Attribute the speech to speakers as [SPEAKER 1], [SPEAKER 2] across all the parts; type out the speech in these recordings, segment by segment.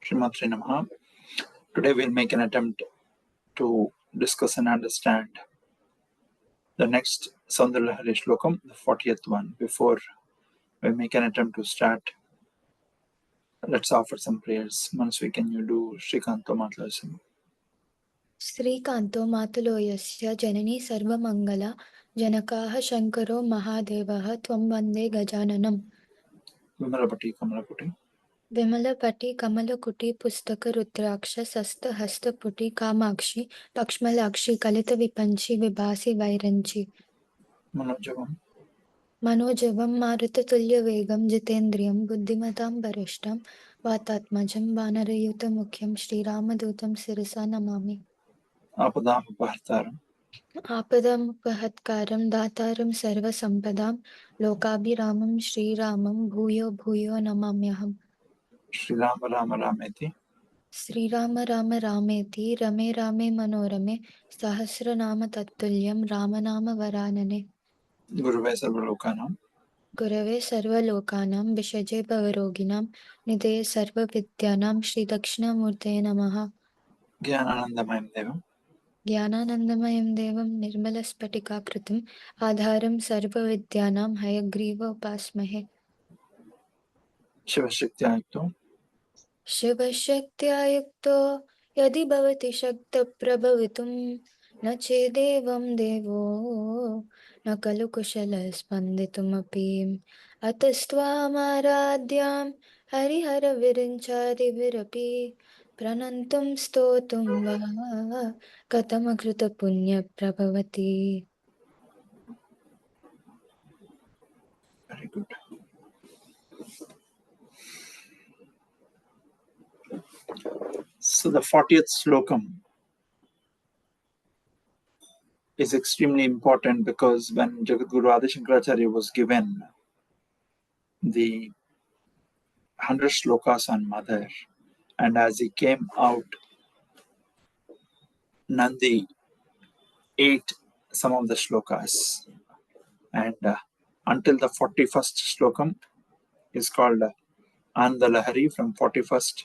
[SPEAKER 1] Sree Maathrey Namaha. Today we'll make an attempt to discuss and understand the next Soundarya Lahari Slokam, the 40th one. Before we make an attempt to start, let's offer some prayers. Manasvi, can you do Sree Maathrey?
[SPEAKER 2] श्रीकान्तो मातुलोयस्य जननी सर्वमङ्गला जनकाः शङ्करो महादेवः त्वं वन्दे गजाननम्
[SPEAKER 1] Vimalapati Kamalaputi.
[SPEAKER 2] विमलपटी कमलकुटी पुस्तकरुद्राक्ष सस्तहस्तपुटी Kamakshi लक्ष्मलाक्षी कलितविपञ्ची विभासि वैरञ्ची
[SPEAKER 1] Manojavam.
[SPEAKER 2] मनोजवं मारुततुल्यवेगं जितेन्द्रियं बुद्धिमतां वरिष्ठं वातात्मजं वानरयूथमुख्यं श्रीरामदूतं शिरसा Namami
[SPEAKER 1] Apadam Apartaram.
[SPEAKER 2] आपदमुपहत्कारं दातारं सर्वसम्पदां लोकाभिरामं श्रीरामं भूयो भूयो नमाम्यहम्
[SPEAKER 1] Sri Rama Rama Rameti.
[SPEAKER 2] Shriram Ram रामेति रमे रामे मनोरमे सहस्रनाम तत्तुल्यं रामनाम वरानने
[SPEAKER 1] Guruve Sarvalokanam.
[SPEAKER 2] गुरवे सर्वलोकानां विषजे भवरोगिणां निधये सर्वविद्यानां श्रीदक्षिणामूर्तये नमः
[SPEAKER 1] Jnanandamayam Devam.
[SPEAKER 2] ज्ञानानन्दमयं देवं निर्मलस्फटिकाकृतिम् आधारं सर्वविद्यानां हयग्रीवोपास्महे
[SPEAKER 1] Shivashaktyayukto.
[SPEAKER 2] शिवशक्त्या युक्तो यदि भवति शक्तप्रभवितुं न चेदेवं देवो न खलु कुशलस्पन्दितुमपि अतस्त्वामाराध्यां हरिहरविरिञ्चादिभिरपि प्रणन्तुं स्तोतुं वा कथमकृतपुण्यप्रभवति
[SPEAKER 1] Very good. So the 40th Slokam is extremely important because when Jagadguru Adi Shankaracharya was given the 100 shlokas on Mother, and as he came out, Nandi ate some of the shlokas, and until the 41st slokam is called Ananda Lahari. From 41st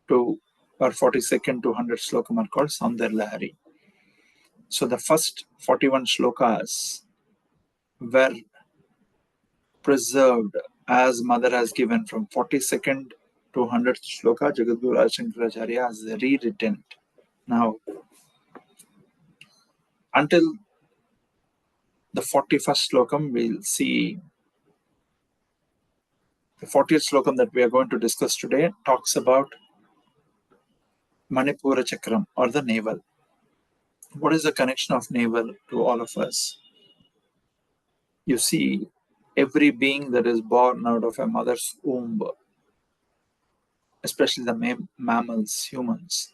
[SPEAKER 1] to or 42nd to 100 slokam are called Soundarya Lahari. So the first 41 shlokas were preserved as Mother has given. From 42nd to 100th shloka, Jagadguru Adi Shankaracharya has rewritten it. Now, until the 41st slokam, we'll see the 40th slokam that we are going to discuss today talks about Manipura Chakram, or the navel. What is the connection of navel to all of us? You see, every being that is born out of a mother's womb, especially the mammals, humans,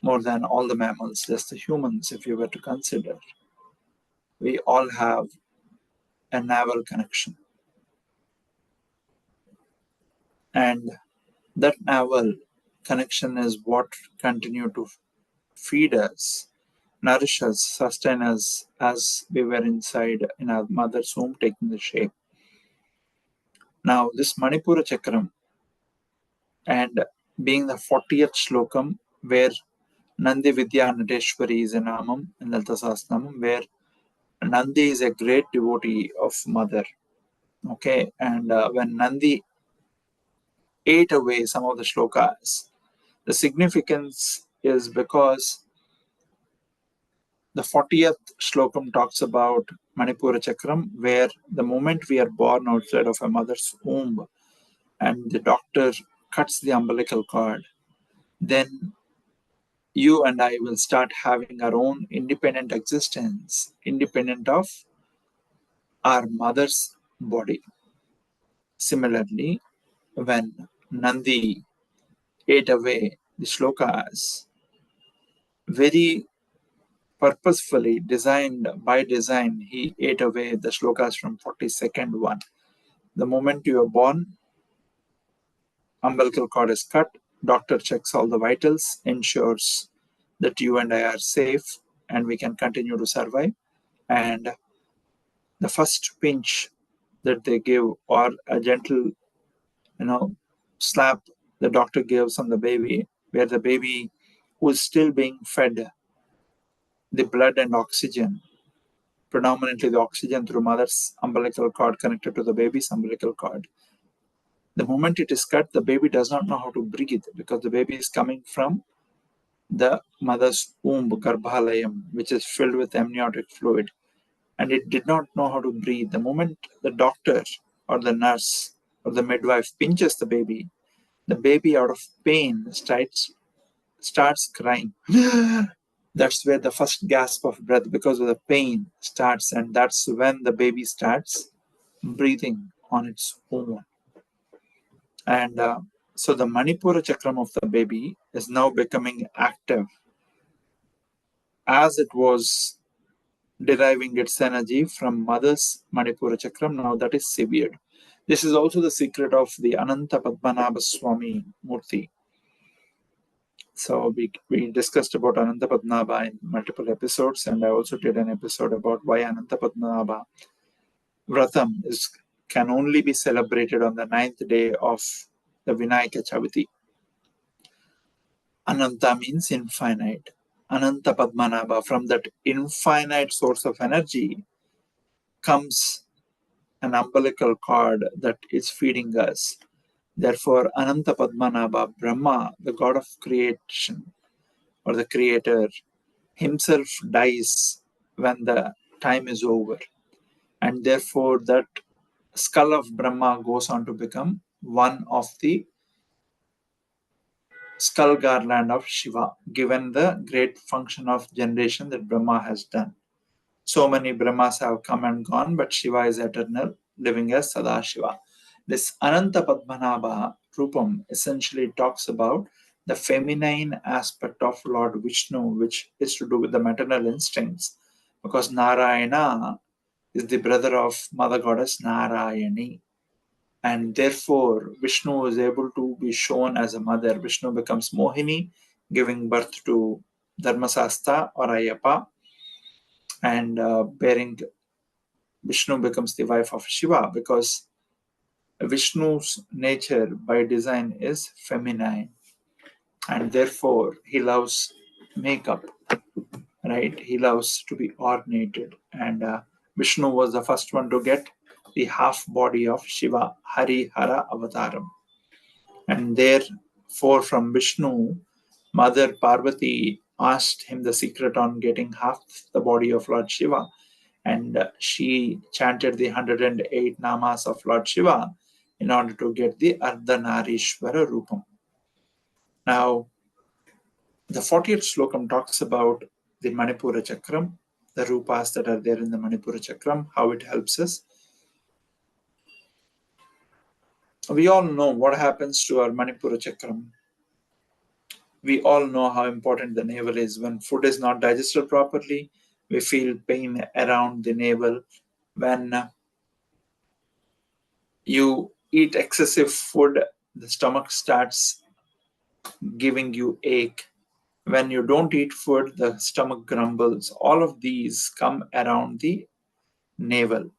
[SPEAKER 1] more than all the mammals, just the humans, if you were to consider, we all have a navel connection. And that navel connection is what continue to feed us, nourish us, sustain us as we were inside in our mother's womb taking the shape. Now, this Manipura Chakram, and being the 40th slokam, where Nandi Vidya Nateshwari is a namam in Lalita Sahasranamam, where Nandi is a great devotee of Mother. Okay, and when Nandi ate away some of the shlokas, the significance is because the 40th slokam talks about Manipura Chakram, where the moment we are born outside of a mother's womb and the doctor cuts the umbilical cord, then you and I will start having our own independent existence, independent of our mother's body. Similarly, when Nandi ate away the shlokas, very purposefully designed by design, he ate away the shlokas from 42nd one. The moment you are born, umbilical cord is cut, doctor checks all the vitals, ensures that you and I are safe and we can continue to survive. And the first pinch that they give, or a gentle, slap the doctor gives on the baby, where the baby who is still being fed the blood and oxygen, predominantly the oxygen through mother's umbilical cord connected to the baby's umbilical cord. The moment it is cut, the baby does not know how to breathe because the baby is coming from the mother's womb, Garbhalayam, which is filled with amniotic fluid, and it did not know how to breathe. The moment the doctor or the nurse or the midwife pinches the baby out of pain starts crying. That's where the first gasp of breath because of the pain starts, and that's when the baby starts breathing on its own. And so the Manipura chakram of the baby is now becoming active as it was deriving its energy from mother's Manipura chakram. Now that is severed. This is also the secret of the Ananta Padmanabha Swami Murti. So we discussed about Ananta Padmanabha in multiple episodes, and I also did an episode about why Ananta Padmanabha Vratam can only be celebrated on the 9th day of the Vinayaka Chavati. Ananta means infinite. Ananta Padmanabha, from that infinite source of energy comes an umbilical cord that is feeding us. Therefore, Ananta Padmanabha, Brahma, the god of creation or the creator, himself dies when the time is over. And therefore, that skull of Brahma goes on to become one of the skull garland of Shiva, given the great function of generation that Brahma has done. So many Brahmas have come and gone, but Shiva is eternal, living as Sadashiva. This Ananta Padmanabha Rupam essentially talks about the feminine aspect of Lord Vishnu, which is to do with the maternal instincts, because Narayana is the brother of Mother Goddess Narayani. And therefore, Vishnu is able to be shown as a mother. Vishnu becomes Mohini, giving birth to Dharmasasta or Ayappa, and bearing Vishnu becomes the wife of Shiva because Vishnu's nature by design is feminine, and therefore he loves makeup, right? He loves to be ornated, and Vishnu was the first one to get the half body of Shiva, Hari Hara Avataram. And therefore, from Vishnu, Mother Parvati asked him the secret on getting half the body of Lord Shiva, and she chanted the 108 namas of Lord Shiva in order to get the Ardhanarishwara Rupam. Now, the 40th Slokam talks about the Manipura Chakram, the Rupas that are there in the Manipura Chakram, how it helps us. We all know what happens to our Manipura Chakram. We all know how important the navel is. When food is not digested properly, we feel pain around the navel. When you eat excessive food, the stomach starts giving you ache. When you don't eat food, the stomach grumbles. All of these come around the navel.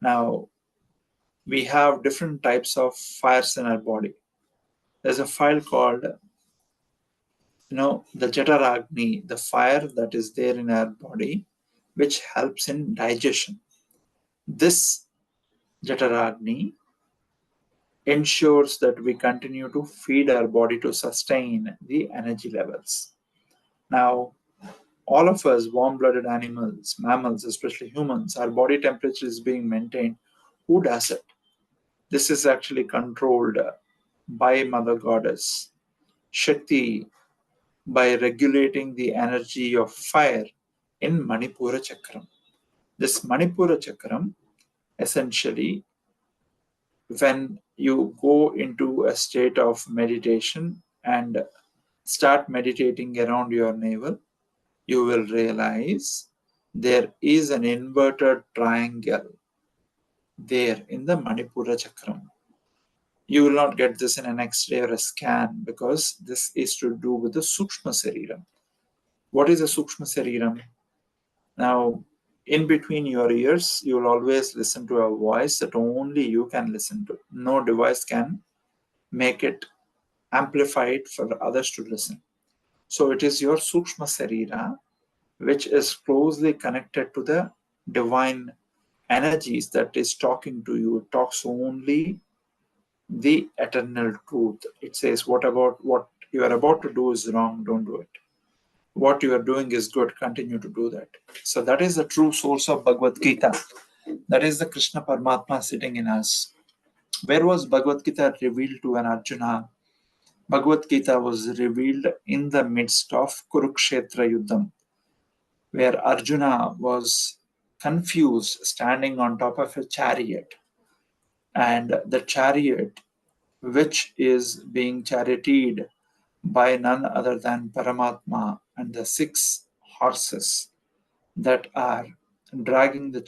[SPEAKER 1] Now, we have different types of fires in our body. There's a fire called, the Jataragni, the fire that is there in our body, which helps in digestion. This Jataragni ensures that we continue to feed our body to sustain the energy levels. Now, all of us, warm-blooded animals, mammals, especially humans, our body temperature is being maintained. Who does it? This is actually controlled by Mother Goddess Shakti by regulating the energy of fire in Manipura Chakram. This Manipura Chakram, essentially, when you go into a state of meditation and start meditating around your navel, you will realize there is an inverted triangle there in the Manipura Chakram. You will not get this in an X-ray or a scan because this is to do with the Sukshma Sariram. What is a Sukshma Sariram? Now, in between your ears, you will always listen to a voice that only you can listen to. No device can make it amplified for others to listen. So it is your Sukshma Sarira which is closely connected to the divine energies that is talking to you. It talks only the eternal truth. It says, what you are about to do is wrong, don't do it. What you are doing is good, continue to do that. So that is the true source of Bhagavad Gita. That is the Krishna Paramatma sitting in us. Where was Bhagavad Gita revealed to an Arjuna? Bhagavad Gita was revealed in the midst of Kurukshetra Yuddham, where Arjuna was confused standing on top of a chariot. And the chariot, which is being charioted by none other than Paramatma, and the 6 horses that are dragging the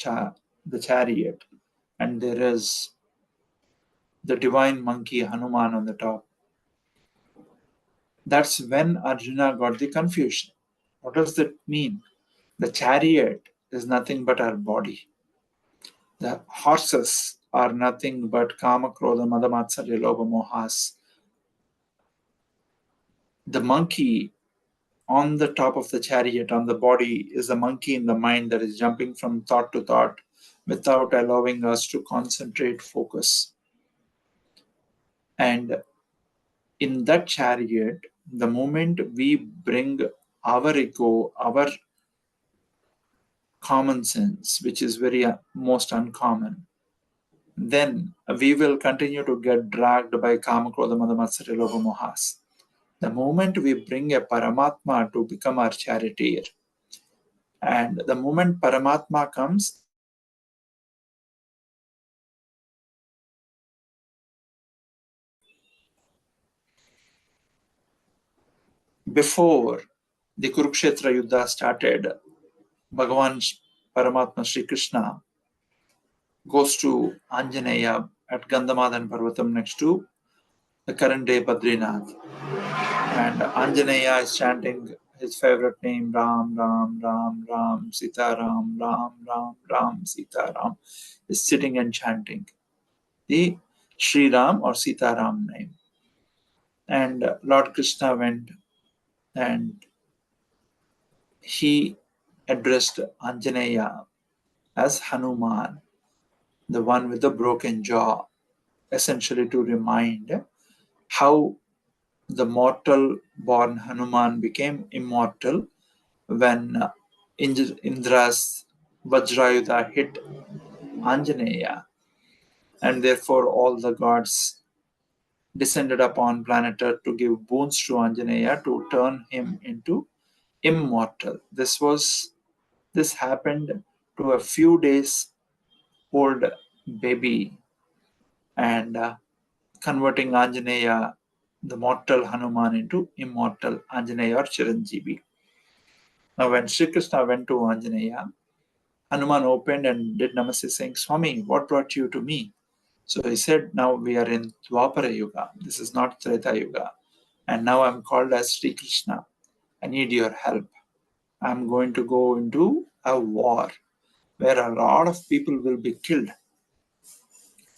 [SPEAKER 1] chariot, and there is the divine monkey Hanuman on the top. That's when Arjuna got the confusion. What does that mean? The chariot is nothing but our body. The horses are nothing but Kama, Krodha, Mada, Matsarya, Lobha, Mohas. The monkey on the top of the chariot, on the body, is a monkey in the mind that is jumping from thought to thought without allowing us to concentrate, focus. And in that chariot, the moment we bring our ego, our common sense, which is very most uncommon, then we will continue to get dragged by Kama, Krodha, Mada, Matsarya, Lobha, Mohas. The moment we bring a Paramatma to become our charioteer, and the moment Paramatma comes, before the Kurukshetra Yuddha started, Bhagavan Paramatma Sri Krishna goes to Anjaneya at Gandhamadhan Parvatam next to the current day Badrinath. And Anjaneya is chanting his favorite name, Ram, Ram, Ram, Ram, Sita Ram, Ram, Ram, Ram, Sita Ram, is sitting and chanting the Sri Ram or Sita Ram name. And Lord Krishna went and he addressed Anjaneya as Hanuman, the one with the broken jaw, essentially to remind how the mortal born Hanuman became immortal when Indra's Vajrayudha hit Anjaneya, and therefore all the gods descended upon planet Earth to give boons to Anjaneya to turn him into immortal. This happened to a few days old baby, and converting Anjaneya, the mortal Hanuman, into immortal Anjaneya or Chiranjeevi. Now, when Sri Krishna went to Anjaneya, Hanuman opened and did namaste, saying, Swami, what brought you to me? So he said, now we are in Dwapara Yuga. This is not Treta Yuga. And now I'm called as Sri Krishna. I need your help. I'm going to go into a war where a lot of people will be killed.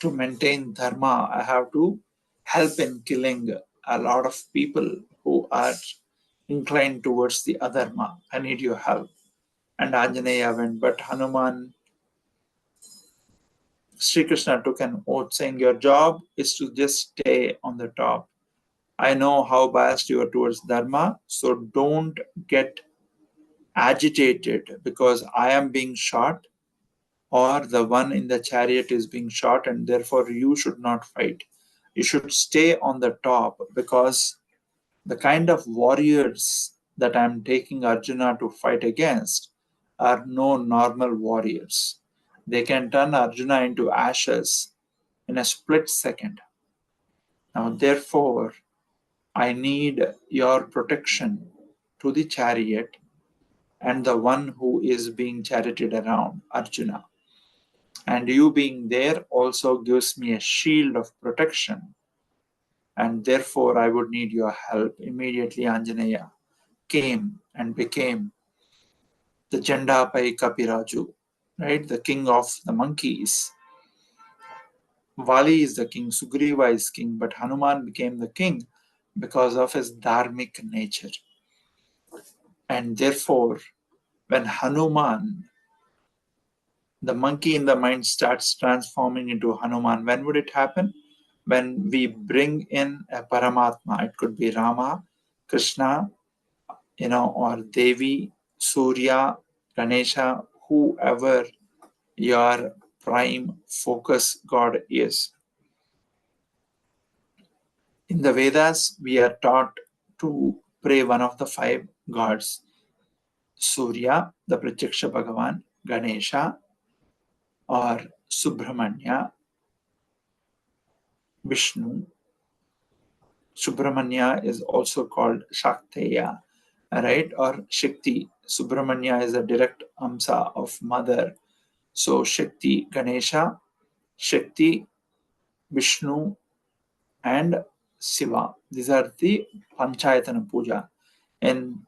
[SPEAKER 1] To maintain dharma, I have to help in killing a lot of people who are inclined towards the adharma. I need your help. And Anjaneya went, but Hanuman, Sri Krishna took an oath saying, your job is to just stay on the top. I know how biased you are towards dharma, so don't get agitated because I am being shot or the one in the chariot is being shot, and therefore you should not fight. You should stay on the top because the kind of warriors that I am taking Arjuna to fight against are no normal warriors. They can turn Arjuna into ashes in a split second. Now, therefore, I need your protection to the chariot and the one who is being charioted around, Arjuna. And you being there also gives me a shield of protection. And therefore, I would need your help. Immediately, Anjaneya came and became the Jandapai Kapiraju, right? The king of the monkeys. Vali is the king, Sugriva is king, but Hanuman became the king because of his dharmic nature. And therefore, when Hanuman, the monkey in the mind, starts transforming into Hanuman, when would it happen? When we bring in a Paramatma. It could be Rama, Krishna, or Devi, Surya, Ganesha, whoever your prime focus God is. In the Vedas, we are taught to pray one of the 5 gods: Surya, the Pratyaksha Bhagavan, Ganesha, or Subramanya, Vishnu. Subramanya is also called Shakteya, right? Or Shakti. Subramanya is a direct amsa of mother. So Shakti, Ganesha, Shakti, Vishnu, and Shiva. These are the Panchayatana Puja. In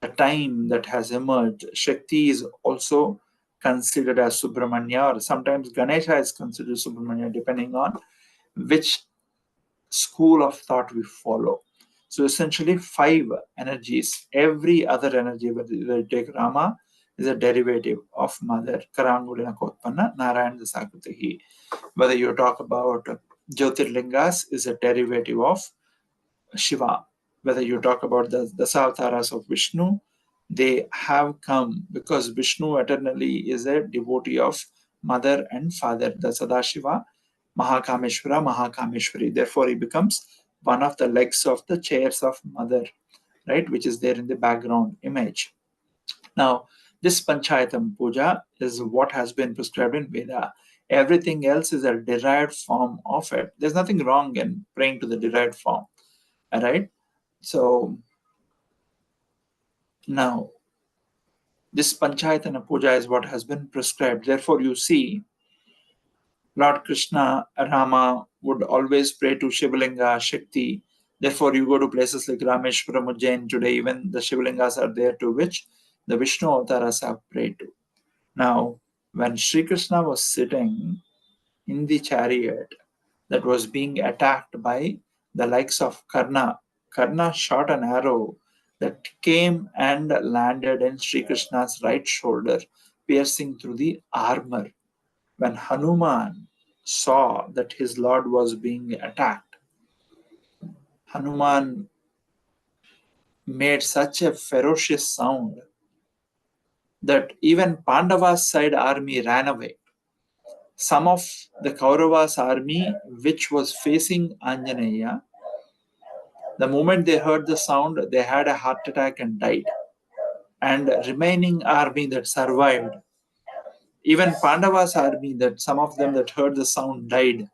[SPEAKER 1] the time that has emerged, Shakti is also considered as Subramanya, or sometimes Ganesha is considered Subramanya, depending on which school of thought we follow. So essentially 5 energies. Every other energy, whether you take Rama, is a derivative of mother. Karangulina Kotpanna, Narayana Sakritihi. Whether you talk about Jyotirlingas, is a derivative of Shiva. Whether you talk about the Dasavataras of Vishnu, they have come because Vishnu eternally is a devotee of mother and father, the Sadashiva, Mahakameshwara, Mahakameshwari. Therefore, he becomes one of the legs of the chairs of mother, right, which is there in the background image. Now, this Panchayatam Puja is what has been prescribed in Veda. Everything else is a derived form of it. There's nothing wrong in praying to the derived form, all right? So, now, this Panchayatana Puja is what has been prescribed. Therefore, you see, Lord Krishna, Rama would always pray to Shivalinga, Shakti. Therefore, you go to places like Rameshwaram, Ujjain today, even the Shivalingas are there to which the Vishnu avatars have prayed to. Now, when Sri Krishna was sitting in the chariot that was being attacked by the likes of Karna, Karna shot an arrow that came and landed in Sri Krishna's right shoulder, piercing through the armor. When Hanuman saw that his lord was being attacked, Hanuman made such a ferocious sound that even Pandava's side army ran away. Some of the Kauravas' army, which was facing Anjaneya, the moment they heard the sound, they had a heart attack and died. And remaining army that survived, even Pandava's army, that some of them that heard the sound died.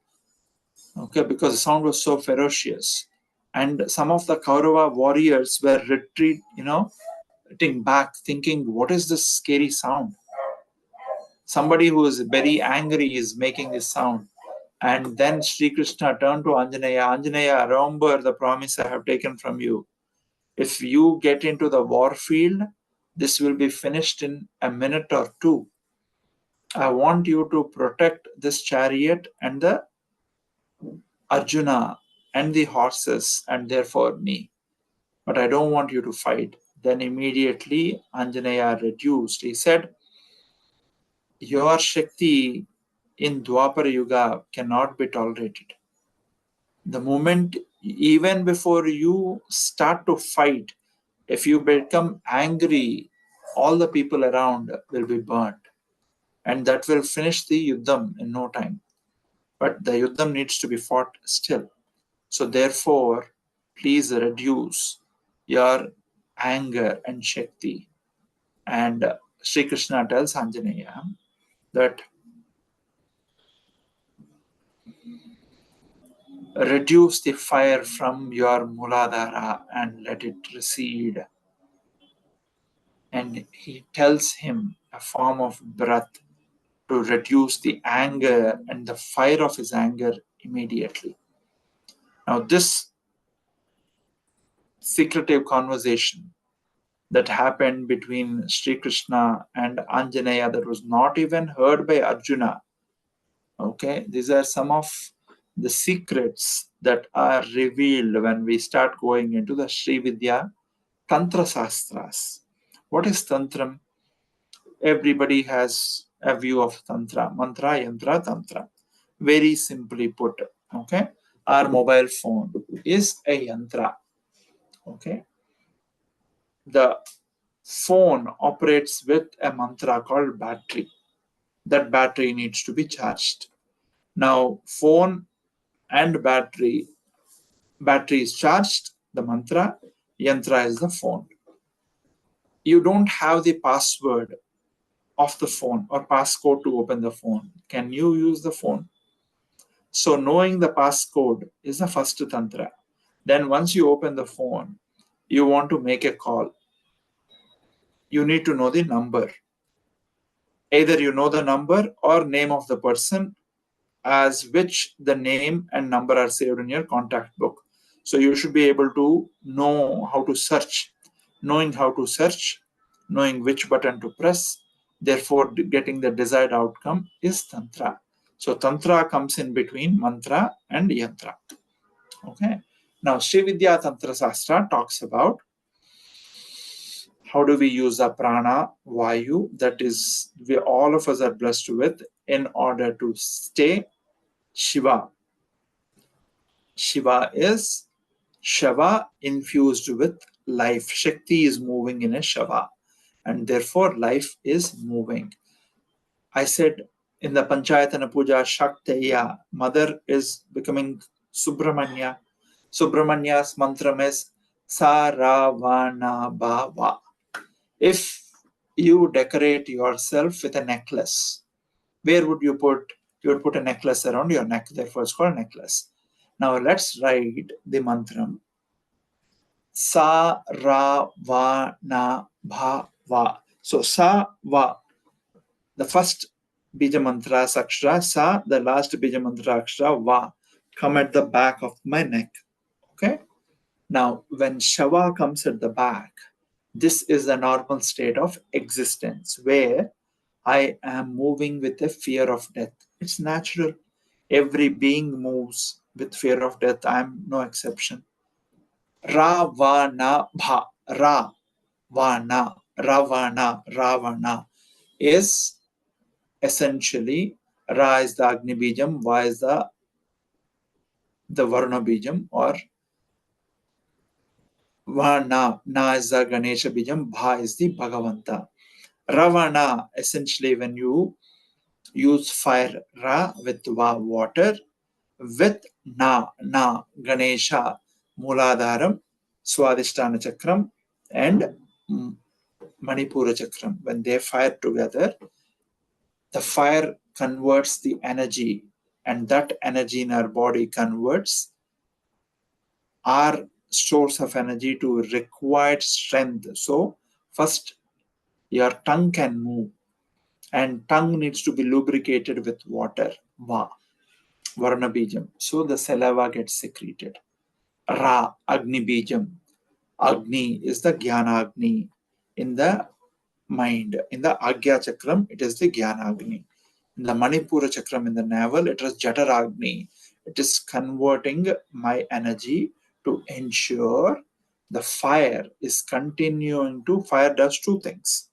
[SPEAKER 1] Okay, because the sound was so ferocious. And some of the Kaurava warriors were retreating back, thinking, what is this scary sound? Somebody who is very angry is making this sound. And then Sri Krishna turned to Anjaneya. Anjaneya, remember the promise I have taken from you. If you get into the war field, this will be finished in a minute or 2. I want you to protect this chariot and the Arjuna and the horses and therefore me. But I don't want you to fight. Then immediately Anjaneya reduced. He said, your Shakti in Dwapara Yuga cannot be tolerated. The moment, even before you start to fight, if you become angry, all the people around will be burnt. And that will finish the Yuddham in no time. But the Yuddham needs to be fought still. So therefore, please reduce your anger and Shakti. And Sri Krishna tells Anjaneya that reduce the fire from your Muladhara and let it recede. And he tells him a form of breath to reduce the anger and the fire of his anger immediately. Now, this secretive conversation that happened between Sri Krishna and Anjaneya that was not even heard by Arjuna. Okay, these are some of the secrets that are revealed when we start going into the Sri Vidya Tantra Sastras. What is Tantram? Everybody has a view of Tantra. Mantra, Yantra, Tantra. Very simply put. Okay. Our mobile phone is a Yantra. Okay. The phone operates with a mantra called battery. That battery needs to be charged. Now, phone and battery is charged, the mantra, yantra is the phone. You don't have the password of the phone or passcode to open the phone. Can you use the phone? So knowing the passcode is the first tantra. Then once you open the phone, you want to make a call. You need to know the number. Either you know the number or name of the person as which the name and number are saved in your contact book. So you should be able to know how to search. Knowing how to search, knowing which button to press, therefore getting the desired outcome is Tantra. So Tantra comes in between mantra and yantra. Okay. Now Sri Vidya Tantra Sastra talks about how do we use the prana, vayu, that is we all of us are blessed with, in order to stay Shiva. Shiva is Shava infused with life. Shakti is moving in a Shava, and therefore life is moving. I said in the Panchayatana Puja, Shakteya, mother is becoming Subramanya. Subramanya's mantra is Saravana Bhava. If you decorate yourself with a necklace, where would you put? You would put a necklace around your neck, therefore it's called necklace. Now let's write the mantra. Sa ra va na bha va. So sa va, the first bija mantra akshara, sa, the last bija mantra akshara, va, come at the back of my neck. Okay. Now when shava comes at the back, this is the normal state of existence where I am moving with a fear of death. It's natural. Every being moves with fear of death. I am no exception. Ravana bha. Ravana. Ravana is essentially Ra is the Agni Bijam, Va is the Varuna Bijam, or Vana, Na is the Ganesha Bijam, Bha is the Bhagavanta. Ravana, essentially when you use fire, Ra with Va, water, with Na, Ganesha, Muladharam, Swadhisthana Chakram, and Manipura Chakram. When they fire together, the fire converts the energy, and that energy in our body converts our source of energy to required strength. So, first, your tongue can move, and tongue needs to be lubricated with water, Va, Varna Bijam. So, the saliva gets secreted. Ra, Agni Bijam. Agni is the Jnana Agni in the mind. In the Agya Chakram, it is the Jnana Agni. In the Manipura Chakram in the navel, it is Jataragni. It is converting my energy to ensure the fire is continuing to. Fire does two things.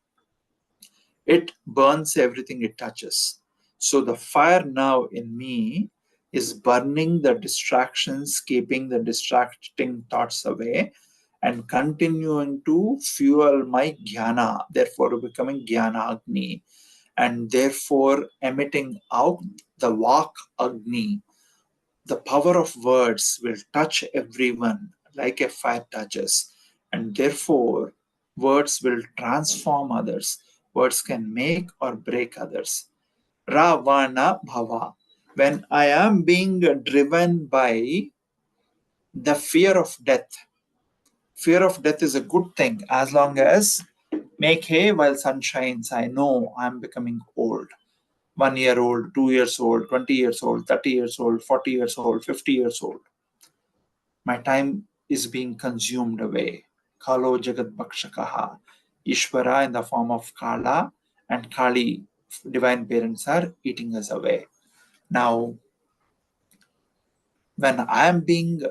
[SPEAKER 1] It burns everything it touches. So the fire now in me is burning the distractions, keeping the distracting thoughts away, and continuing to fuel my jnana, therefore becoming jnana agni, and therefore emitting out the Vak Agni. The power of words will touch everyone like a fire touches, and therefore words will transform others. Words can make or break others. Ravana Bhava. When I am being driven by the fear of death is a good thing as long as make hay while sun shines. I know I'm becoming old. 1 year old, 2 years old, 20 years old, 30 years old, 40 years old, 50 years old. My time is being consumed away. Kalo Jagat Bhakshakaha. Ishvara in the form of Kala and Kali, divine parents, are eating us away. Now, When I am being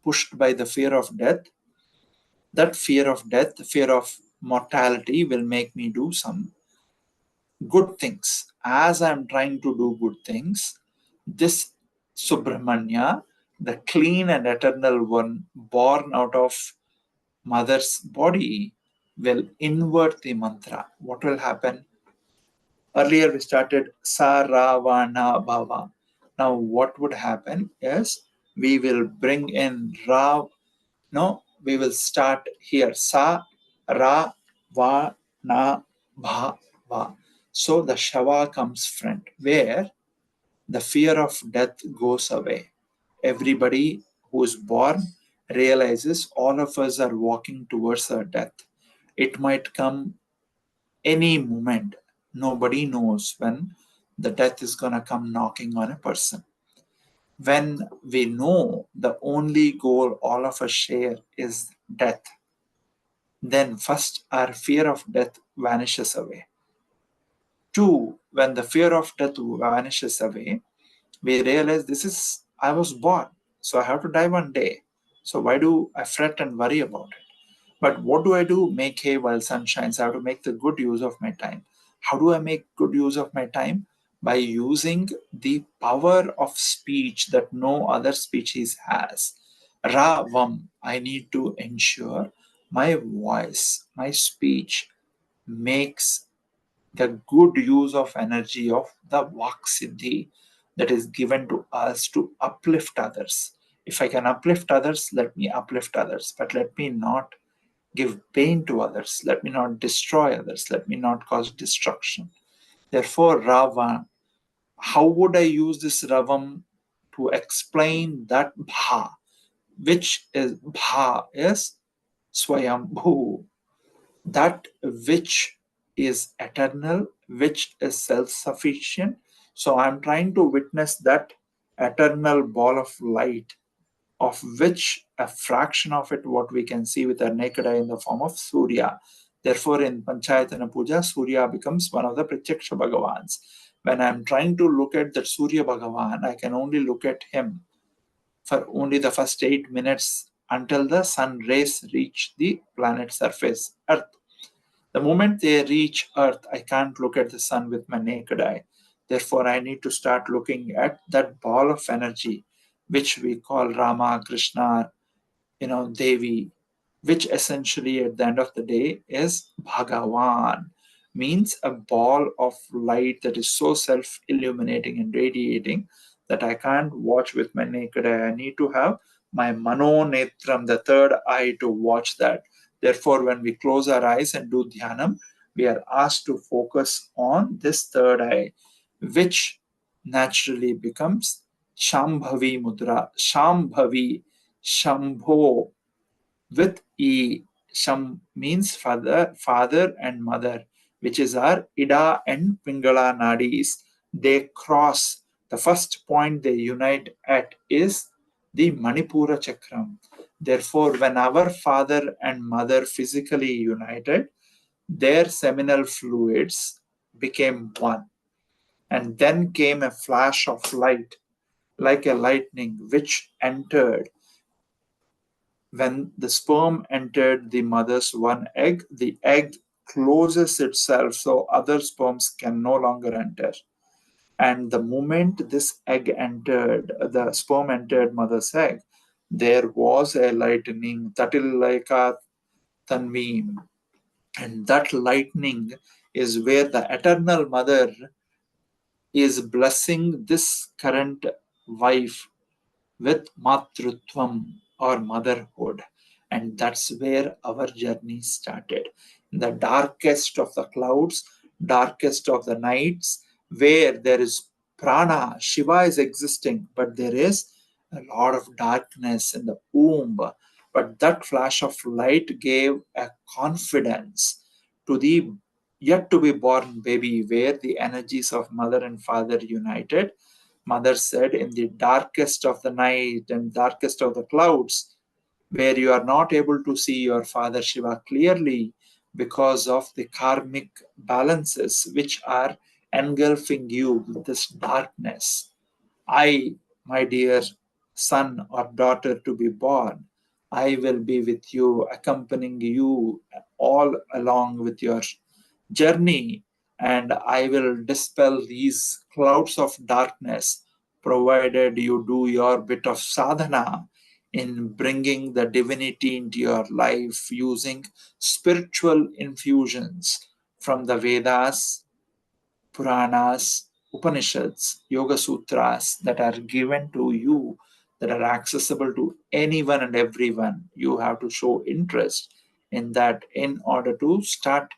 [SPEAKER 1] pushed by the fear of death, that fear of death, fear of mortality will make me do some good things. As I'm trying to do good things, this Subramanya, the clean and eternal one born out of mother's body, will invert the mantra. What will happen? Earlier we started Saravana Bhava. Now what would happen is we will bring in Ra. No, we will start here. Sa, Ra, Va, Na, Bha, Va. So the Shava comes front, where the fear of death goes away. Everybody who is born realizes all of us are walking towards our death. It might come any moment. Nobody knows when the death is going to come knocking on a person. When we know the only goal all of us share is death, then first our fear of death vanishes away. Two, when the fear of death vanishes away, we realize I was born, so I have to die one day. So why do I fret and worry about it? But what do I do? Make hay while sun shines. I have to make the good use of my time. How do I make good use of my time? By using the power of speech that no other species has. Ravam, I need to ensure my voice, my speech makes the good use of energy of the Vak Siddhi that is given to us to uplift others. If I can uplift others, let me uplift others, but let me not give pain to others. Let me not destroy others. Let me not cause destruction. Therefore, Rava, how would I use this Ravam to explain that Bha, which is Bha is Swayambhu, that which is eternal, which is self-sufficient. So I'm trying to witness that eternal ball of light, of which a fraction of it, what we can see with our naked eye in the form of Surya. Therefore, in Panchayatana Puja, Surya becomes one of the Pratyaksha Bhagavans. When I'm trying to look at that Surya Bhagavan, I can only look at him for only the first 8 minutes until the sun rays reach the planet surface, Earth. The moment they reach Earth, I can't look at the sun with my naked eye. Therefore, I need to start looking at that ball of energy, which we call Rama, Krishna, Devi, which essentially at the end of the day is Bhagavan, means a ball of light that is so self illuminating and radiating that I can't watch with my naked eye. I need to have my Mano Netram, the third eye, to watch that. Therefore, when we close our eyes and do Dhyanam, we are asked to focus on this third eye, which naturally becomes Shambhavi Mudra. Shambhavi, Shambho, with E. Sham means father and mother, which is our Ida and Pingala Nadis. They cross. The first point they unite at is the Manipura Chakram. Therefore, when our father and mother physically united, their seminal fluids became one. And then came a flash of light, like a lightning, which entered. When the sperm entered the mother's one egg, the egg closes itself so other sperms can no longer enter. And the moment this egg entered, the sperm entered mother's egg, there was a lightning, Tatillaika Tanveem. And that lightning is where the eternal mother is blessing this current wife with Matrutvam or motherhood. And that's where our journey started. In the darkest of the clouds, darkest of the nights, where there is prana, Shiva is existing, but there is a lot of darkness in the womb. But that flash of light gave a confidence to the yet to be born baby, where the energies of mother and father united. Mother said, in the darkest of the night and darkest of the clouds, where you are not able to see your father Shiva clearly because of the karmic balances which are engulfing you with this darkness. I, my dear son or daughter to be born. I will be with you, accompanying you all along with your journey, and I will dispel these clouds of darkness, provided you do your bit of sadhana in bringing the divinity into your life using spiritual infusions from the Vedas, Puranas, Upanishads, Yoga Sutras that are given to you, that are accessible to anyone and everyone. You have to show interest in that in order to start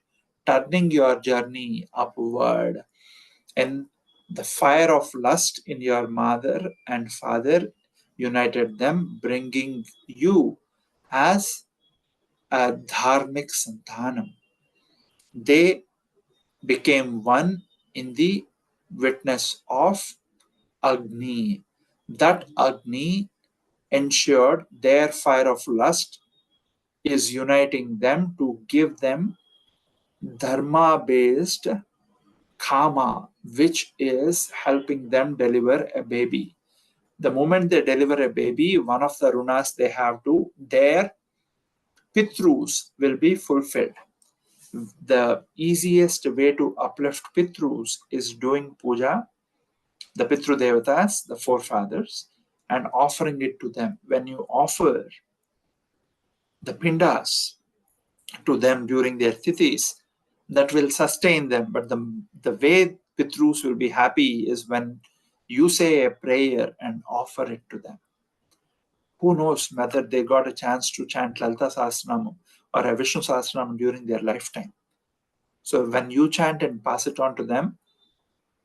[SPEAKER 1] turning your journey upward. And the fire of lust in your mother and father united them, bringing you as a dharmic santanam. They became one in the witness of Agni. That Agni ensured their fire of lust is uniting them to give them dharma based kama, which is helping them deliver a baby. The moment they deliver a baby, one of the runas they have to, their pitrus will be fulfilled. The easiest way to uplift pitrus is doing puja, the Pitru Devatas, the forefathers, and offering it to them. When you offer the pindas to them during their tithis, that will sustain them. But the way Pitrus will be happy is when you say a prayer and offer it to them. Who knows whether they got a chance to chant Lalita Sahasranam or a Vishnu Sahasranam during their lifetime. So when you chant and pass it on to them,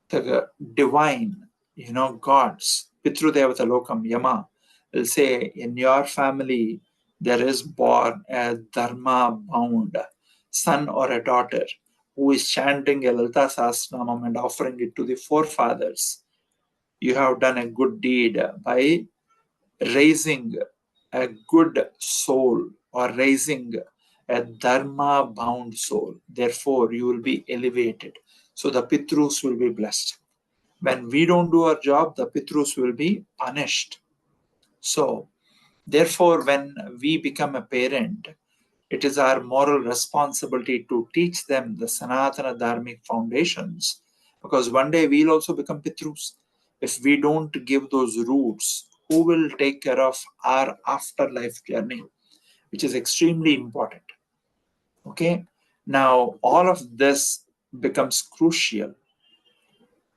[SPEAKER 1] the divine, gods, Pitru Devata Lokam, Yama, will say, in your family, there is born a dharma bound son or a daughter who is chanting a Lalita Sahasranamam and offering it to the forefathers. You have done a good deed by raising a good soul or raising a dharma bound soul. Therefore, you will be elevated. So the Pitrus will be blessed. When we don't do our job, the Pitrus will be punished. So, therefore, when we become a parent, it is our moral responsibility to teach them the Sanatana Dharmic foundations, because one day we'll also become Pitrus. If we don't give those roots, who will take care of our afterlife journey, which is extremely important. Okay? Now, all of this becomes crucial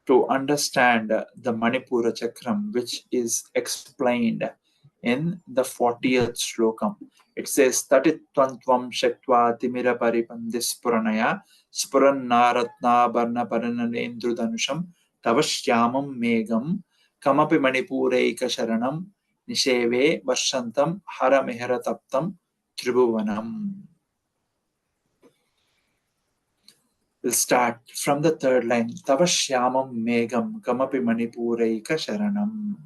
[SPEAKER 1] to understand the Manipura Chakram, which is explained in the 40th Slokam. It says, Tatitwantvam Shaktva Timira Paripandis Puranaya Spurannaratna Barna Paranandrudanusham Tavashyamam Megam Kamapi Manipureika Sharanam Nisheve Varshantam Haramehara Taptam Tribhuvanam. We'll start from the third line. Tavashyamam megam kamapi manipuraika sharanam.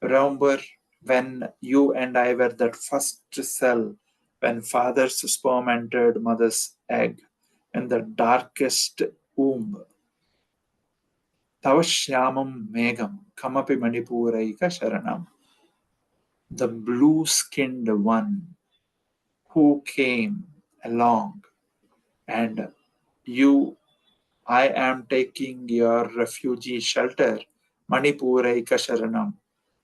[SPEAKER 1] Remember when you and I were that first cell, when father's sperm entered mother's egg in the darkest womb. Tavashyamam megam kamapi manipuraika sharanam. The blue-skinned one who came along, and I am taking your refugee shelter, Manipuraika Sharanam.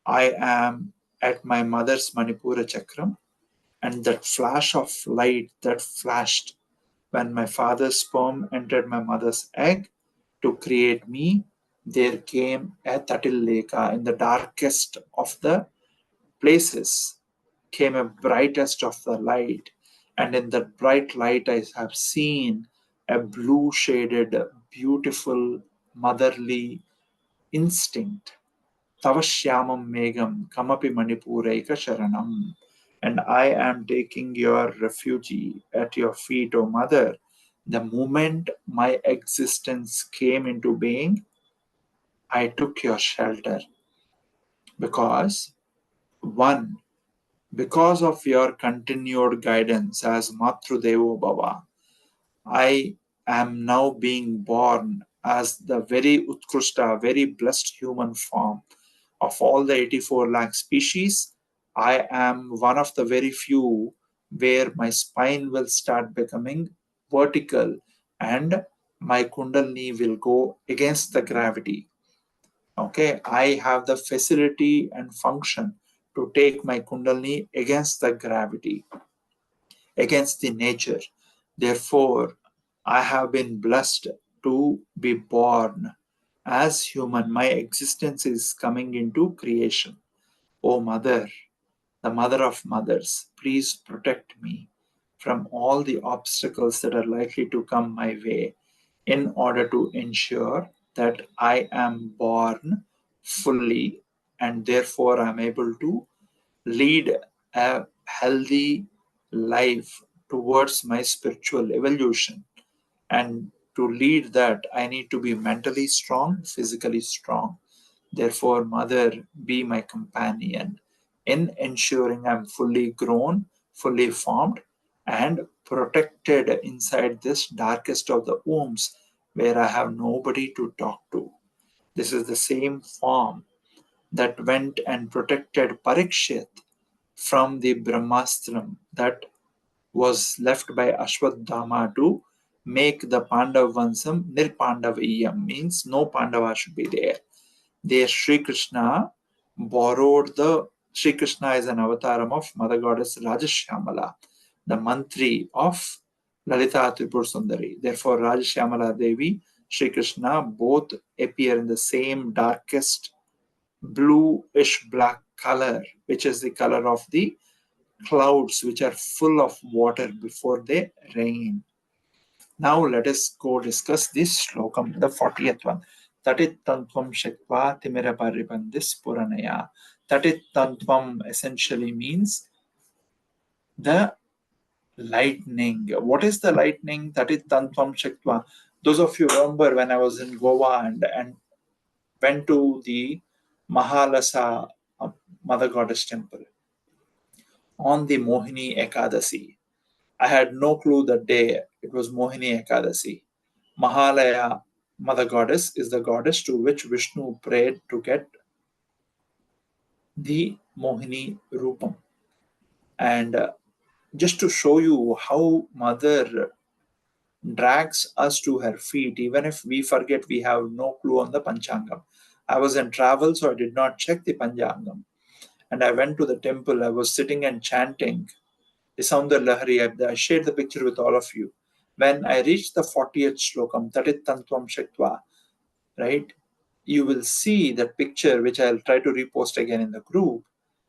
[SPEAKER 1] I am at my mother's Manipura Chakram, and that flash of light that flashed when my father's sperm entered my mother's egg to create me, there came a Tatil Leka in the darkest of the places, came a brightest of the light, and in that bright light I have seen a blue shaded, beautiful, motherly instinct. Tavashyamam megam kamapi manipuraika sharanam. And I am taking your refugee at your feet, O mother. The moment my existence came into being, I took your shelter. Because, one, because of your continued guidance as Matrudevo Baba, I am now being born as the very Utkrishta, very blessed human form of all the 84 lakh species, I am one of the very few where my spine will start becoming vertical and my kundalini will go against the gravity. Okay, I have the facility and function to take my kundalini against the gravity, against the nature. Therefore, I have been blessed to be born as human. My existence is coming into creation. O Mother, the Mother of Mothers, please protect me from all the obstacles that are likely to come my way in order to ensure that I am born fully and therefore I'm able to lead a healthy life towards my spiritual evolution. And to lead that, I need to be mentally strong, physically strong. Therefore, Mother, be my companion in ensuring I'm fully grown, fully formed, and protected inside this darkest of the wombs where I have nobody to talk to. This is the same form that went and protected Parikshit from the Brahmastram that was left by Ashwadhama to make the Pandavansam Nirpandaviyam, means no Pandava should be there. There Sri Krishna borrowed the Sri Krishna is an avataram of Mother Goddess Rajashyamala, the mantri of Lalita Tripur Sundari. Therefore, Rajashyamala Devi, Sri Krishna both appear in the same darkest bluish black color, which is the color of the clouds which are full of water before they rain. Now let us go discuss this slokam, the 40th one. Tatit tantvam shakva timira paribandis puranaya. Tatit tantvam essentially means the lightning. What is the lightning? Tatit tantvam shakva. Those of you remember when I was in Goa and went to the Mahalasa Mother Goddess temple on the Mohini Ekadasi. I had no clue that day it was Mohini Ekadasi. Mahalaya, Mother Goddess, is the goddess to which Vishnu prayed to get the Mohini Rupam. And just to show you how Mother drags us to her feet, even if we forget we have no clue on the Panchangam. I was in travel, so I did not check the Panchangam. And I went to the temple. I was sitting and chanting the Soundarya Lahari. I shared the picture with all of you. When I reached the 40th slokam, Tatit Tantvam Shaktva, right, you will see that picture, which I'll try to repost again in the group,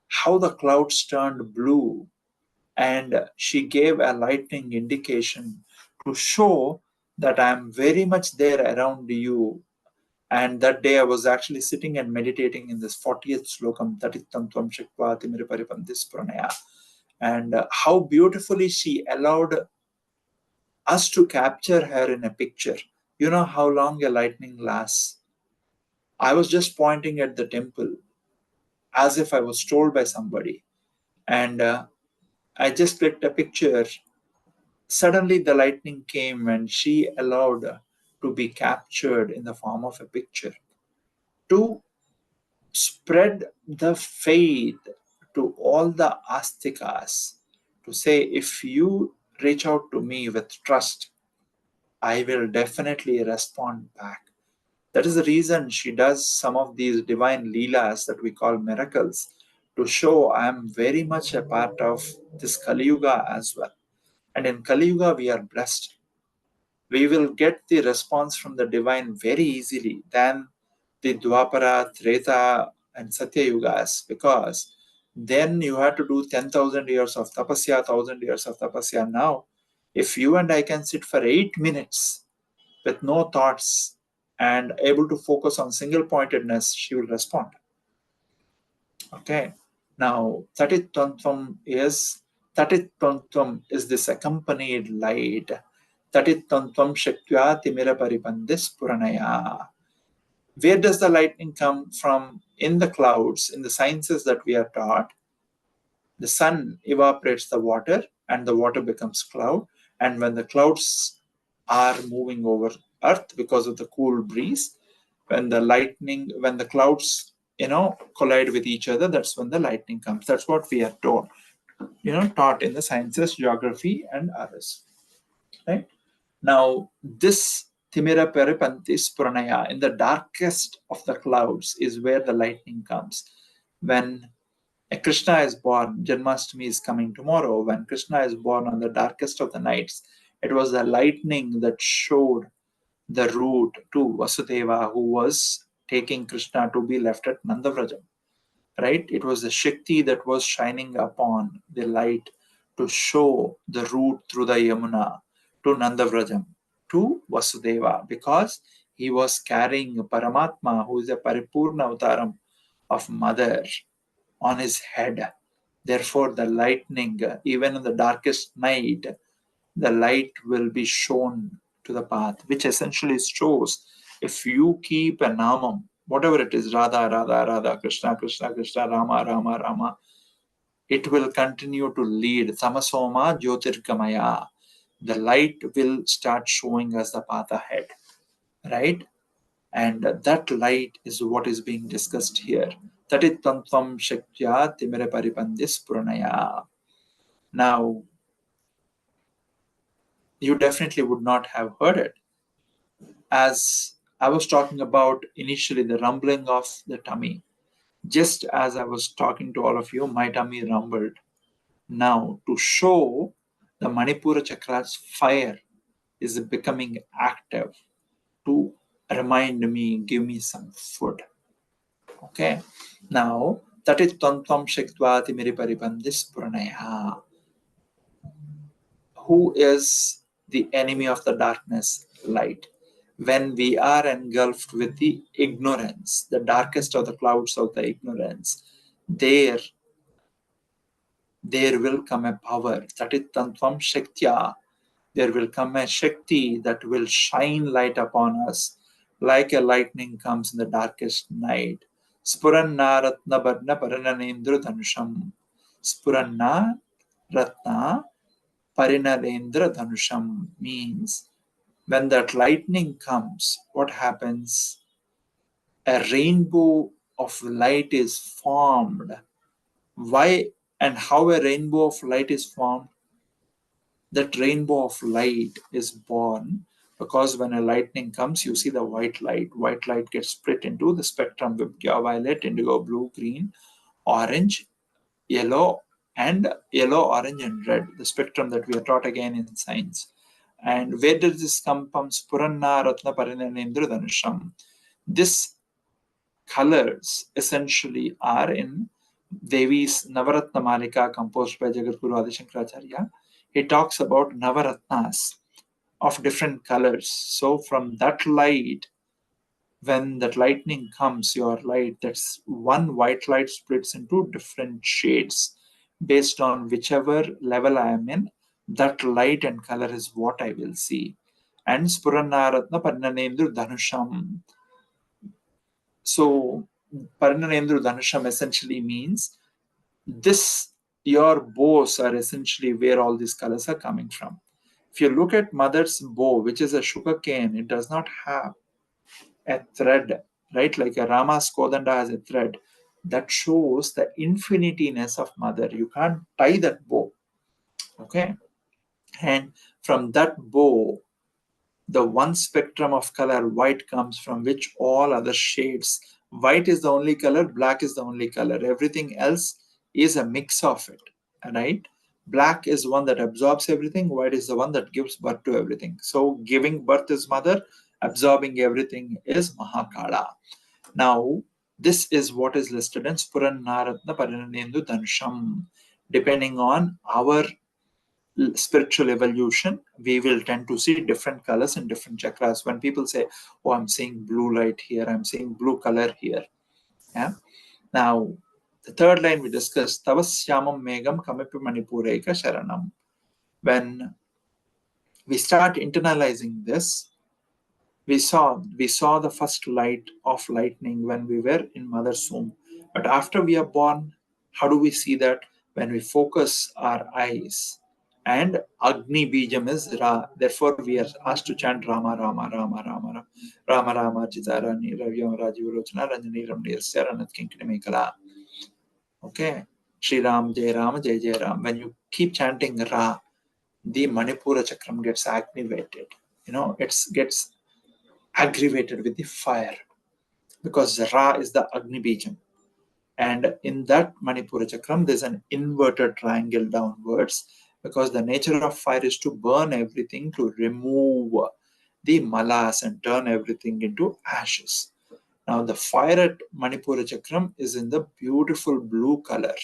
[SPEAKER 1] how the clouds turned blue. And she gave a lightning indication to show that I'm very much there around you. And that day I was actually sitting and meditating in this 40th slokam, Tatit Tantvam Shaktva Timiriparipantis Pranaya. And how beautifully she allowed us to capture her in a picture. You know how long a lightning lasts. I was just pointing at the temple as if I was told by somebody. And I just clicked a picture. Suddenly the lightning came and she allowed to be captured in the form of a picture to spread the faith to all the astikas, to say, if you reach out to me with trust, I will definitely respond back. That is the reason she does some of these divine leelas that we call miracles, to show I am very much a part of this Kali Yuga as well. And in Kali Yuga, we are blessed. We will get the response from the divine very easily than the Dwapara, Treta, and Satya Yugas, because then you had to do 10,000 years of tapasya, 1,000 years of tapasya. Now, if you and I can sit for 8 minutes with no thoughts and able to focus on single pointedness, she will respond. Okay. Now, Tatit Tantvam is this accompanied light. Tatit Tantvam Shaktya Timira Paripandis Puranaya. Where does the lightning come from? In the clouds, in the sciences that we are taught, the sun evaporates the water and the water becomes cloud. And when the clouds are moving over earth because of the cool breeze, when the clouds collide with each other, that's when the lightning comes. That's what we are taught in the sciences, geography and others. Right? Now, this Timira Peripantis Pranaya, in the darkest of the clouds, is where the lightning comes. When Krishna is born, Janmashtami is coming tomorrow. When Krishna is born on the darkest of the nights, it was the lightning that showed the route to Vasudeva, who was taking Krishna to be left at Nandavrajam. Right? It was the Shakti that was shining upon the light to show the route through the Yamuna to Nandavrajam, to Vasudeva, because he was carrying Paramatma, who is a Paripurna Avtaram of Mother, on his head. Therefore, the lightning, even in the darkest night, the light will be shown to the path, which essentially shows if you keep a namam, whatever it is, Radha, Radha, Radha, Krishna, Krishna, Krishna, Rama, Rama, Rama, it will continue to lead. Samasoma Jyotirgamaya. The light will start showing us the path ahead. Right? And that light is what is being discussed here. Tatitantvam Shaktya Timire Paripandis Pranaya. Now, you definitely would not have heard it. As I was talking about initially, the rumbling of the tummy, just as I was talking to all of you, my tummy rumbled. Now, to show the Manipura Chakra's fire is becoming active, to remind me, give me some food. Okay. Now, Tatit Tantvam Shaktva Timiri Paripandis Pranaya. Who is the enemy of the darkness? Light. When we are engulfed with the ignorance, the darkest of the clouds of the ignorance, there will come a power. Tatitantvam Shaktya. There will come a Shakti that will shine light upon us like a lightning comes in the darkest night. Spuranna Ratna Barna Parananendra Dhanusham. Spuranna Ratna Parinarendra Dhanusham means when that lightning comes, what happens? A rainbow of light is formed. Why and how a rainbow of light is formed? That rainbow of light is born because when a lightning comes, you see the white light. White light gets split into the spectrum: violet, indigo, blue, green, orange, yellow, orange, and red. The spectrum that we are taught again in science. And where does this come from? Spuranna Ratna Parinanendra Dhanusham. This colors essentially are in Devi's Navaratna Malika, composed by Jagadguru Adi Shankaracharya. He talks about Navaratnas of different colors. So from that light, when that lightning comes, your light, that's one white light splits into different shades based on whichever level I am in. That light and color is what I will see. And Spurannaratna Parnanendru Dhanusham. So Parnanendru Dhanusham essentially means this, your bows are essentially where all these colors are coming from. If you look at mother's bow, which is a sugar cane, it does not have a thread, right? Like a Rama's Kodanda has a thread. That shows the infiniteness of mother. You can't tie that bow. Okay. And from that bow, the one spectrum of color, white, comes from which all other shades. White is the only color, black is the only color. Everything else is a mix of it. Right? Black is one that absorbs everything, white is the one that gives birth to everything. So giving birth is mother, absorbing everything is Mahakala. Now, this is what is listed in Spurannaratna Parinanendu Dhanusham. Depending on our spiritual evolution, we will tend to see different colors in different chakras. When people say, oh, I'm seeing blue light here, I'm seeing blue color here. Yeah. Now, the third line we discussed, Tavasyamam Megam Kamipi Manipureka Sharanam. When we start internalizing this, we saw the first light of lightning when we were in mother's womb. But after we are born, how do we see that? When we focus our eyes and Agni Bijam is Ra. Therefore, we are asked to chant Rama, Rama, Rama, Rama, Rama, Rama, Chitarani, Ravyam, Rajivarochana, Ranjani, Ramnir, Saranat, Kinkini Mekala. Okay. Sri Ram, Jai Ram, Jai Jai Ram. When you keep chanting Ra, the Manipura Chakram gets activated. It gets aggravated with the fire because Ra is the Agni Bijam. And in that Manipura Chakram, there's an inverted triangle downwards because the nature of fire is to burn everything, to remove the malas and turn everything into ashes. Now, the fire at Manipura Chakram is in the beautiful blue color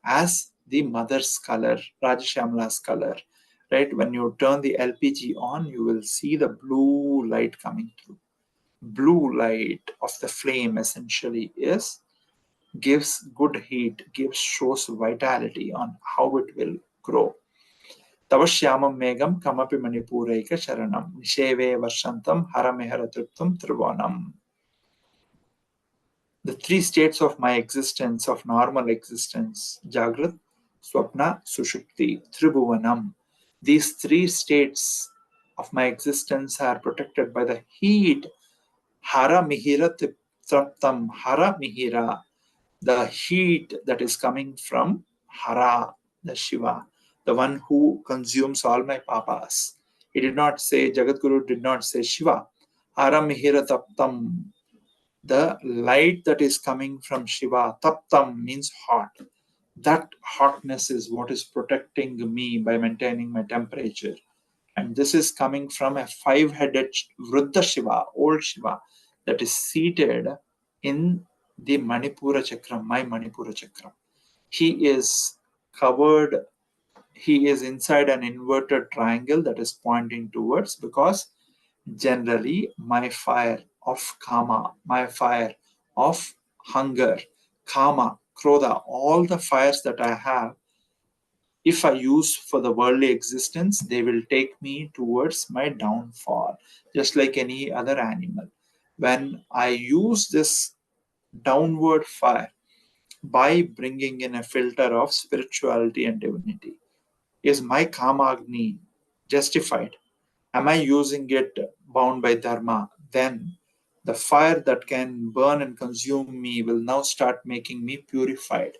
[SPEAKER 1] as the mother's color, Rajashamla's color. Right? When you turn the LPG on, you will see the blue light coming through. Blue light of the flame essentially gives good heat, shows vitality on how it will grow. Tavashyamam megam kamapi manipuraika sharanam nisheve varshantam haramehara triptum trivanam. The three states of my existence, of normal existence, Jagrat, Swapna, Sushupti, Tribhuvanam. These three states of my existence are protected by the heat. Hara mihira traptam, hara mihira. The heat that is coming from Hara, the Shiva, the one who consumes all my papas. He did not say, Jagadguru did not say Shiva. Hara mihira taptam, the light that is coming from Shiva. Taptam means hot. That hotness is what is protecting me by maintaining my temperature. And this is coming from a five-headed Vruddha Shiva, old Shiva, that is seated in the Manipura Chakram, my Manipura Chakram. He is covered, he is inside an inverted triangle that is pointing towards, because generally my fire of kama, my fire of hunger, kama, krodha, all the fires that I have, if I use for the worldly existence, they will take me towards my downfall, just like any other animal. When I use this downward fire by bringing in a filter of spirituality and divinity, is my Kamagni justified? Am I using it bound by dharma? Then the fire that can burn and consume me will now start making me purified.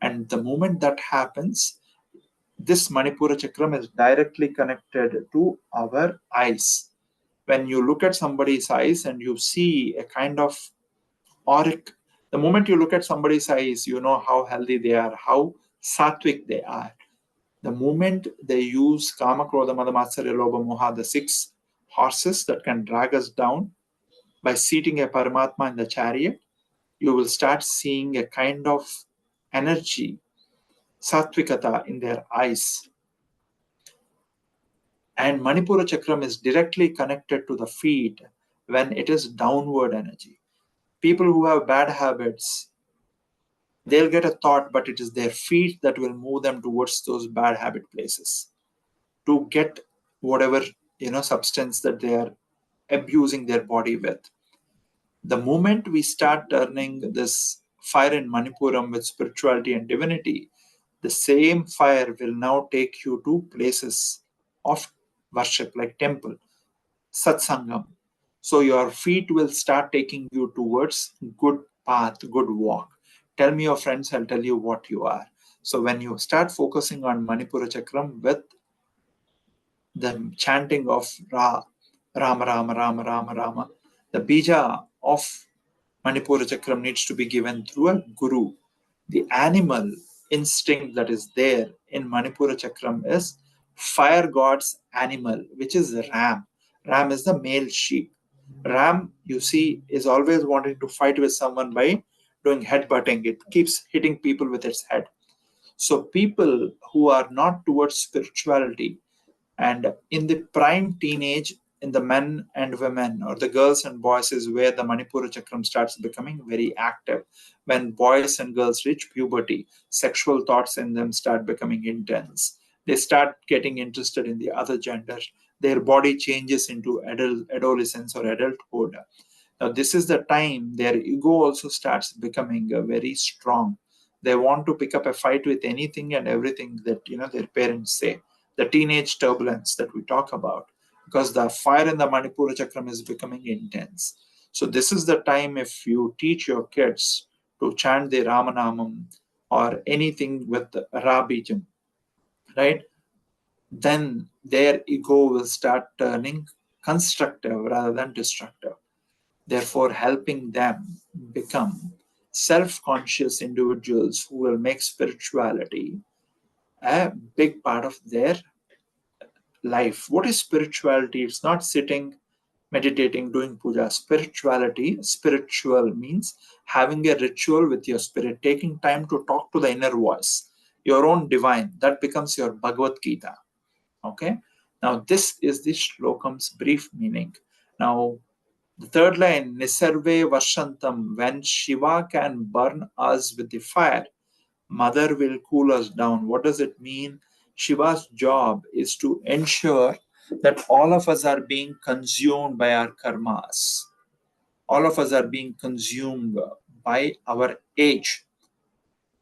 [SPEAKER 1] And the moment that happens, this Manipura Chakram is directly connected to our eyes. When you look at somebody's eyes and you see a kind of auric, the moment you look at somebody's eyes, you know how healthy they are, how sattvic they are. The moment they use Kama, Krodha, Mada, Matsarya, Lobha, Moha, the six horses that can drag us down, by seating a Paramatma in the chariot, you will start seeing a kind of energy, sattvikata in their eyes. And Manipura Chakram is directly connected to the feet when it is downward energy. People who have bad habits, they'll get a thought, but it is their feet that will move them towards those bad habit places to get whatever substance that they are abusing their body with. The moment we start turning this fire in Manipuram with spirituality and divinity, the same fire will now take you to places of worship like temple, satsangam. So your feet will start taking you towards good path, good walk. Tell me your friends, I'll tell you what you are. So when you start focusing on Manipura Chakram with the chanting of Ra, Rama, Rama, Rama, Rama, Rama, the bija of Manipura Chakram needs to be given through a guru. The animal instinct that is there in Manipura Chakram is fire god's animal, which is Ram. Ram is the male sheep. Ram, you see, is always wanting to fight with someone by doing headbutting. It keeps hitting people with its head. So people who are not towards spirituality, and in the prime teenage, in the men and women, or the girls and boys, is where the Manipura Chakram starts becoming very active. When boys and girls reach puberty, sexual thoughts in them start becoming intense. They start getting interested in the other gender. Their body changes into adolescence or adulthood. Now, this is the time their ego also starts becoming very strong. They want to pick up a fight with anything and everything that their parents say. the teenage turbulence that we talk about, because the fire in the Manipura Chakram is becoming intense. So this is the time, if you teach your kids to chant the Ramanamam or anything with the Rabijam, right? Then their ego will start turning constructive rather than destructive, therefore helping them become self-conscious individuals who will make spirituality a big part of their life. What is spirituality? It's not sitting, meditating, doing puja. Spirituality, spiritual means having a ritual with your spirit, taking time to talk to the inner voice, your own divine. That becomes your Bhagavad Gita. Okay. Now, this is the shlokam's brief meaning. Now, the third line, Nisarve Vashantam, when Shiva can burn us with the fire, Mother will cool us down. What does it mean? Shiva's job is to ensure that all of us are being consumed by our karmas. All of us are being consumed by our age.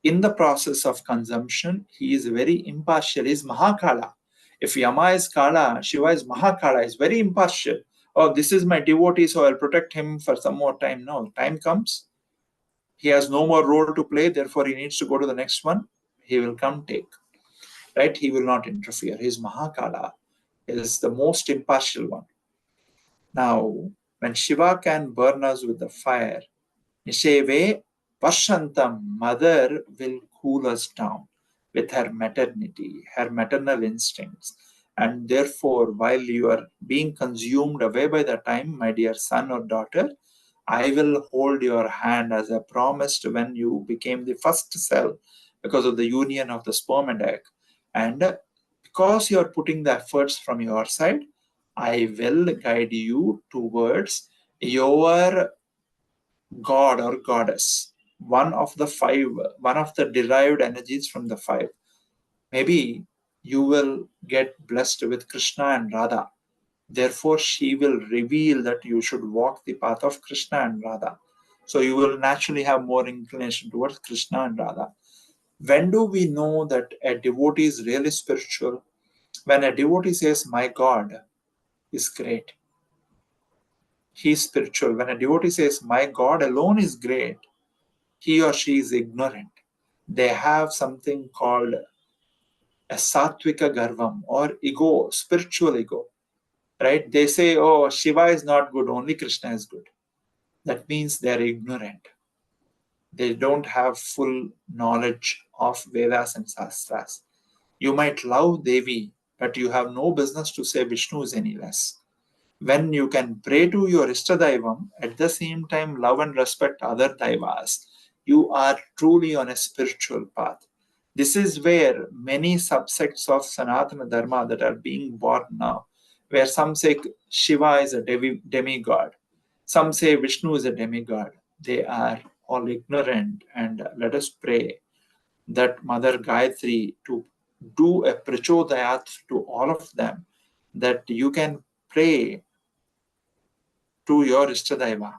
[SPEAKER 1] In the process of consumption, he is very impartial. He is Mahakala. If Yama is Kala, Shiva is Mahakala, is very impartial. Oh, this is my devotee, so I'll protect him for some more time. No, time comes. He has no more role to play, therefore he needs to go to the next one. He will come take. Right? He will not interfere. He is Mahakala. He is the most impartial one. Now, when Shiva can burn us with the fire, Nisheve Pashantam, Mother will cool us down with her maternity, her maternal instincts. And therefore, while you are being consumed away by the time, my dear son or daughter, I will hold your hand as I promised when you became the first cell because of the union of the sperm and egg. And because you are putting the efforts from your side, I will guide you towards your god or goddess, one of the five, one of the derived energies from the five. Maybe you will get blessed with Krishna and Radha. Therefore, she will reveal that you should walk the path of Krishna and Radha. So you will naturally have more inclination towards Krishna and Radha. When do we know that a devotee is really spiritual? When a devotee says, my God is great, he is spiritual. When a devotee says, my God alone is great, he or she is ignorant. They have something called a sattvika garvam or ego, spiritual ego, right? They say, oh, Shiva is not good, only Krishna is good. That means they are ignorant. They don't have full knowledge of Vedas and Shastras. You might love Devi, but you have no business to say Vishnu is any less. When you can pray to your Ishtadaivam, at the same time love and respect other Daivas, you are truly on a spiritual path. This is where many subsects of Sanatana Dharma that are being born now, where some say Shiva is a demigod, some say Vishnu is a demigod. They are all ignorant, and let us pray that Mother Gayatri to do a prachodayat to all of them, that you can pray to your Ishtadaiva,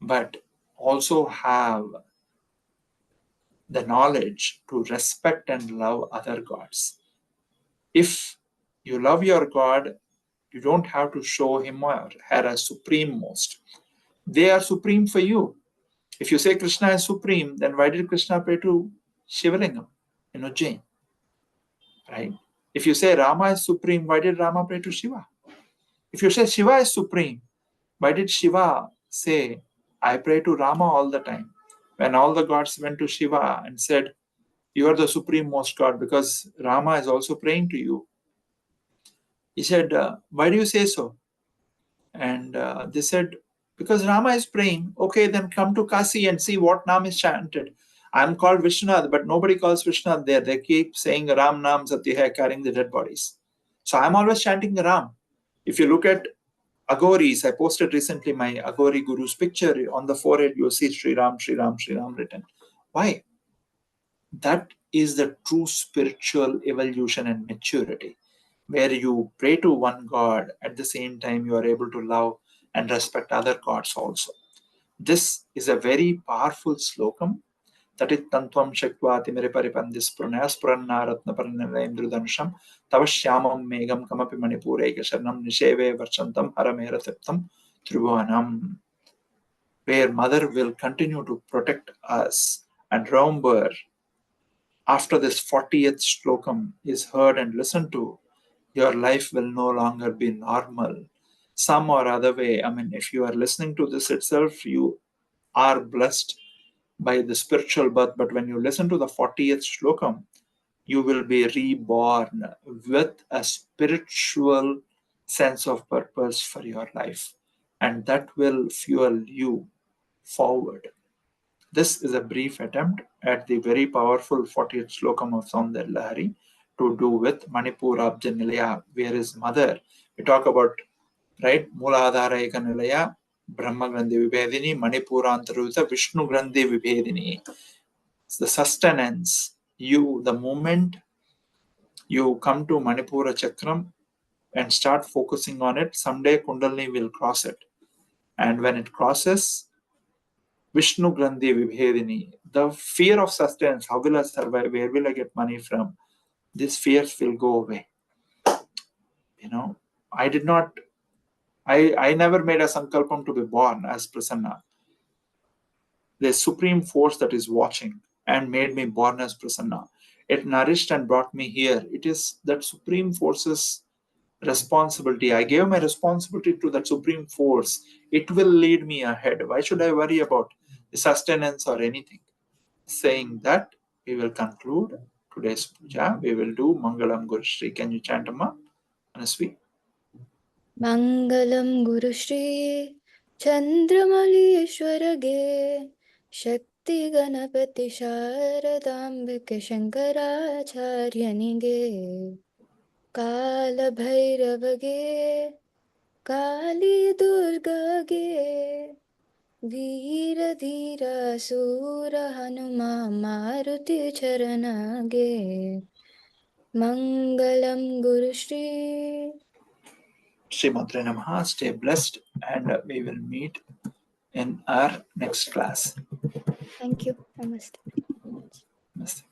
[SPEAKER 1] but also have the knowledge to respect and love other gods. If you love your God, you don't have to show him or her as supreme most. They are supreme for you. If you say Krishna is supreme, then why did Krishna pray to Shivalingam in Ujjain? Right? If you say Rama is supreme, why did Rama pray to Shiva? If you say Shiva is supreme, why did Shiva say, I pray to Rama all the time? When all the gods went to Shiva and said, you are the supreme most God because Rama is also praying to you. He said, why do you say so? And they said, because Rama is praying. Okay, then come to Kasi and see what Nam is chanted. I'm called Vishnunath, but nobody calls Vishnunath there. They keep saying Ram Nam Satyah, carrying the dead bodies. So I'm always chanting Ram. If you look at Agoris, I posted recently my Agori Guru's picture. On the forehead, you'll see Sri Ram, Sri Ram, Sri Ram written. Why? That is the true spiritual evolution and maturity, where you pray to one God, at the same time you are able to love and respect other gods also. This is a very powerful slokam. Tatit tantvam shakwati mere paripandis pranaya spurannaratna parnalaindrudansham tavashyamam megam kamapi manipureka sharanam nisheve varchantam haramera tiptam tribhuvanam. Where mother will continue to protect us. And remember, after this 40th slokam is heard and listened to, your life will no longer be normal. Some or other way, I mean, if you are listening to this itself, you are blessed by the spiritual birth. But when you listen to the 40th slokam, you will be reborn with a spiritual sense of purpose for your life. And that will fuel you forward. This is a brief attempt at the very powerful 40th slokam of Soundarya Lahari to do with Manipur Abja Nilaya, where his mother, we talk about, right, Mooladhara Eka Nilaya, Brahma Grandhi Vibhedini, Manipurantaruta, Vishnu Grandhi Vibhedini. It's the sustenance. The moment you come to Manipura Chakram and start focusing on it, someday Kundalini will cross it. And when it crosses, Vishnu Grandhi Vibhedini, the fear of sustenance, how will I survive? Where will I get money from? These fears will go away. I did not, I never made a sankalpam to be born as Prasanna. The supreme force that is watching and made me born as Prasanna. It nourished and brought me here. It is that supreme force's responsibility. I gave my responsibility to that supreme force. It will lead me ahead. Why should I worry about the sustenance or anything? Saying that, we will conclude today's puja. We will do Mangalam Guru Shri. Can you chant, Amma? Anasvi?
[SPEAKER 2] Mangalam Guru Shri Chandramalishwarage Shakti Ganapati Sharadambike Shankaracharyanige Kala Bhairavage Kali Durgage Veera Dhira Sura Hanuma Maruti Charanage Mangalam Guru Shri.
[SPEAKER 1] Sree Maathrey Namaha. Stay blessed, and we will meet in our next class.
[SPEAKER 2] Thank you. Namaste.
[SPEAKER 1] Namaste.